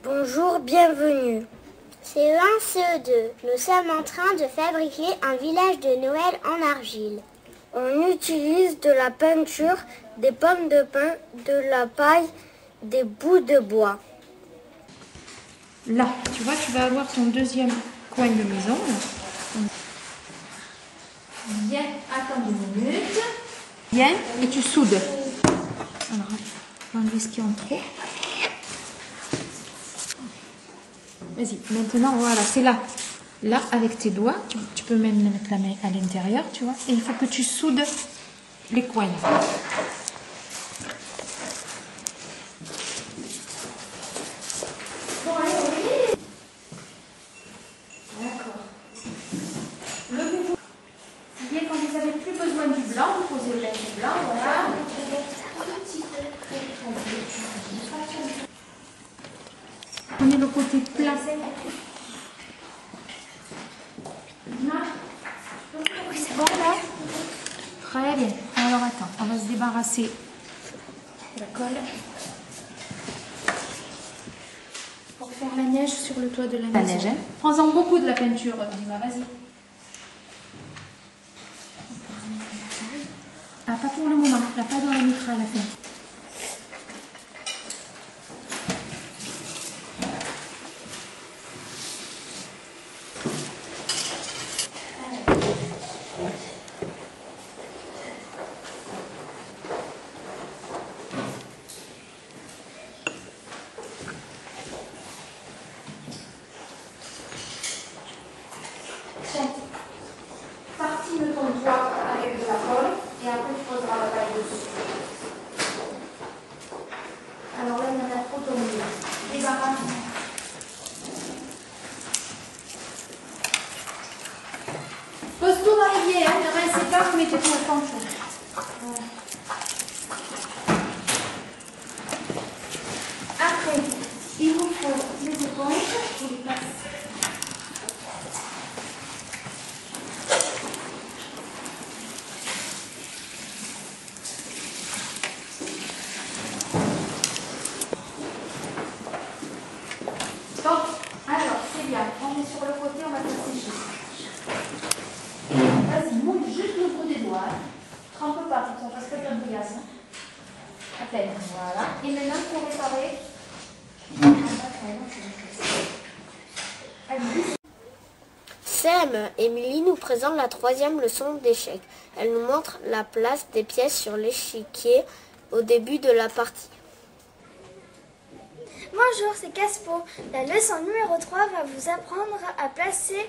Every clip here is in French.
Bonjour, bienvenue. CE1, CE2, nous sommes en train de fabriquer un village de Noël en argile. On utilise de la peinture, des pommes de pin, de la paille, des bouts de bois. Là, tu vois, tu vas avoir ton deuxième coin de maison. Viens, attends 2 minutes. Viens et tu soudes. Alors, je vais enlever ce qui est en trop. Vas-y, maintenant, voilà, c'est là. Là, avec tes doigts, tu peux même mettre la main à l'intérieur, tu vois. Et il faut que tu soudes les coins. D'accord. Levez-vous. Bien, quand vous n'avez plus besoin du blanc, vous posez le laine blanc, voilà. Prenez le côté plat. C'est bon là? Très bien. Alors attends, on va se débarrasser de la colle pour faire la neige sur le toit de la maison. La neige, hein? Prends-en beaucoup de la peinture, Dima, vas-y. Ah, pas pour le moment, là, pas dans la mitra à la fin. Partie de ton toit avec de la colle et après tu poseras la paille dessus. Alors là, il y en a trop tombé. Débarrasse. Pose tout dans l'évier, hein. Ne rincez pas, vous mettez tout au fond. Voilà. Après, il vous faut les éponges. Je les passe. Stop. Alors, c'est bien. On est sur le côté, on va faire sécher. Vas-y, mouille juste le bout des doigts. Trempe pas, pour qu'on fasse pas de brillage. À peine. Voilà. Et maintenant, pour réparer. Sam, Émilie nous présente la 3e leçon d'échecs. Elle nous montre la place des pièces sur l'échiquier au début de la partie. Bonjour, c'est Caspo. La leçon numéro 3 va vous apprendre à placer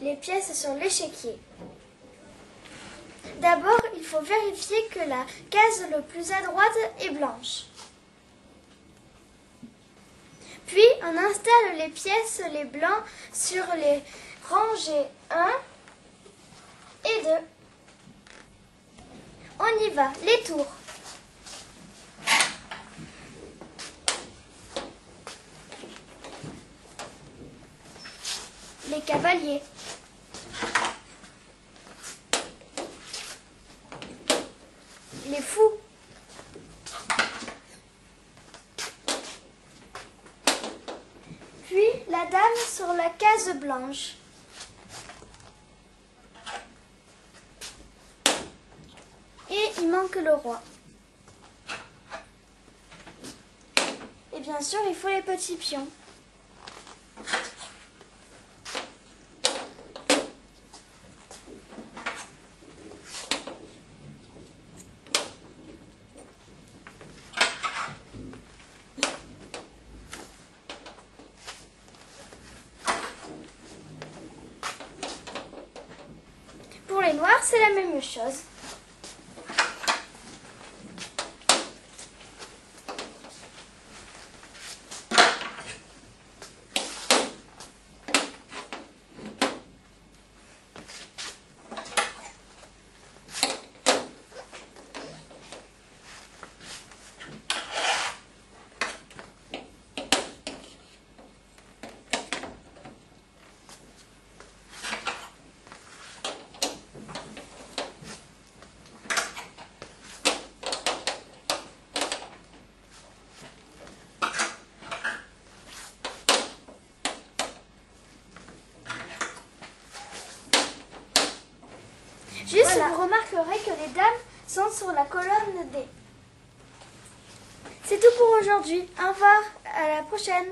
les pièces sur l'échiquier. D'abord, il faut vérifier que la case le plus à droite est blanche. Puis, on installe les pièces, les blancs, sur les rangées 1 et 2. On y va, les tours. Les cavaliers. Les fous. Puis la dame sur la case blanche. Et il manque le roi. Et bien sûr, il faut les petits pions. Pour les noirs, c'est la même chose. Voilà. Vous remarquerez que les dames sont sur la colonne D. C'est tout pour aujourd'hui. Au revoir, à la prochaine.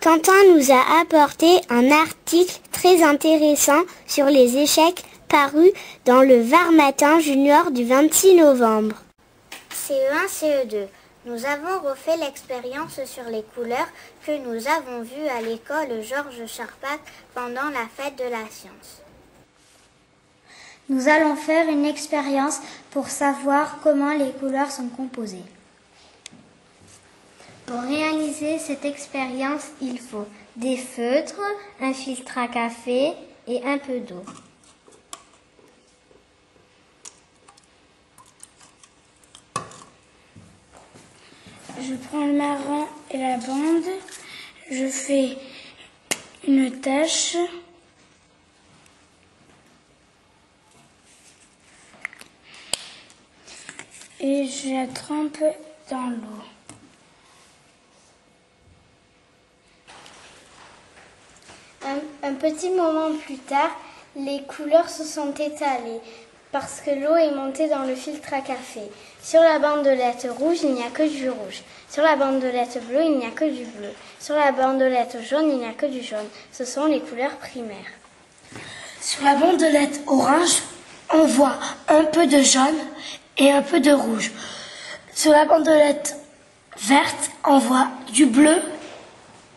Quentin nous a apporté un article très intéressant sur les échecs paru dans le Var Matin Junior du 26 novembre. CE1, CE2. Nous avons refait l'expérience sur les couleurs que nous avons vues à l'école Georges Charpak pendant la fête de la science. Nous allons faire une expérience pour savoir comment les couleurs sont composées. Pour réaliser cette expérience, il faut des feutres, un filtre à café et un peu d'eau. Je prends le marron et la bande, je fais une tache. Et je la trempe dans l'eau. Un petit moment plus tard, les couleurs se sont étalées parce que l'eau est montée dans le filtre à café. Sur la bandelette rouge, il n'y a que du rouge. Sur la bandelette bleue, il n'y a que du bleu. Sur la bandelette jaune, il n'y a que du jaune. Ce sont les couleurs primaires. Sur la bandelette orange, on voit un peu de jaune et un peu de rouge. Sur la bandelette verte, on voit du bleu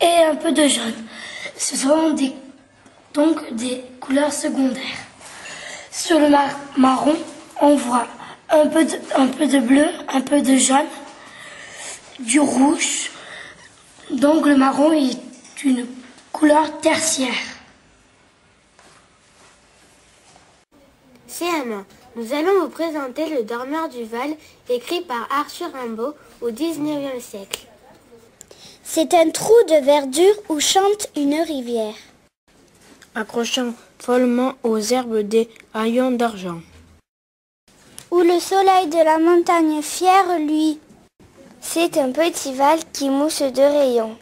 et un peu de jaune. Ce sont donc des couleurs secondaires. Sur le marron, on voit un peu de bleu, un peu de jaune, du rouge. Donc le marron est une couleur tertiaire. CM1. Nous allons vous présenter Le Dormeur du Val, écrit par Arthur Rimbaud au XIXe siècle. C'est un trou de verdure où chante une rivière, accrochant follement aux herbes des haillons d'argent. où le soleil de la montagne fière luit. C'est un petit val qui mousse de rayons.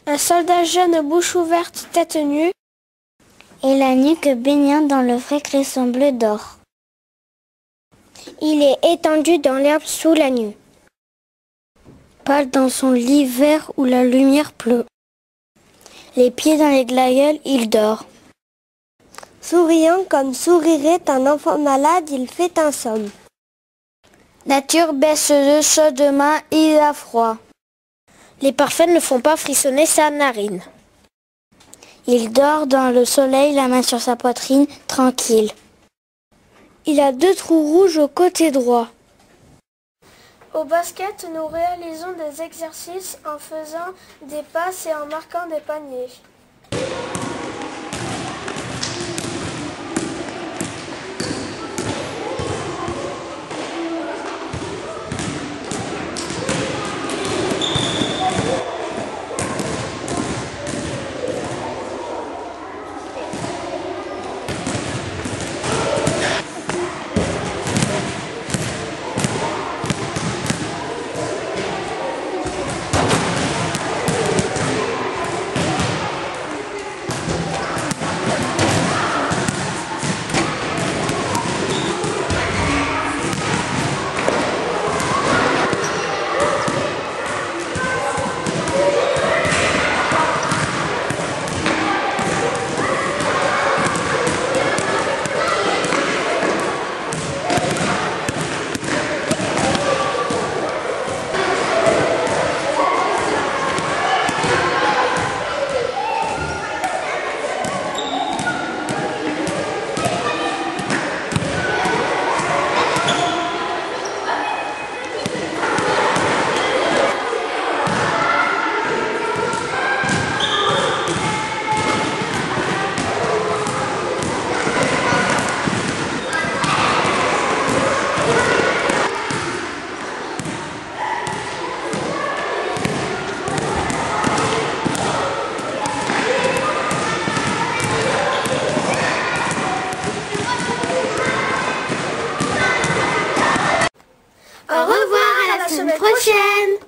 Un soldat jeune, bouche ouverte, tête nue, et la nuque baignant dans le frais cresson bleu d'or. Il est étendu dans l'herbe sous la nue, pâle dans son lit vert où la lumière pleut. Les pieds dans les glaïeuls, il dort. Souriant comme sourirait un enfant malade, il fait un somme. Nature baisse de chaudement, il a froid. Les parfums ne font pas frissonner sa narine. Il dort dans le soleil, la main sur sa poitrine, tranquille. Il a 2 trous rouges au côté droit. Au basket, nous réalisons des exercices en faisant des passes et en marquant des paniers. Au revoir, à la semaine prochaine.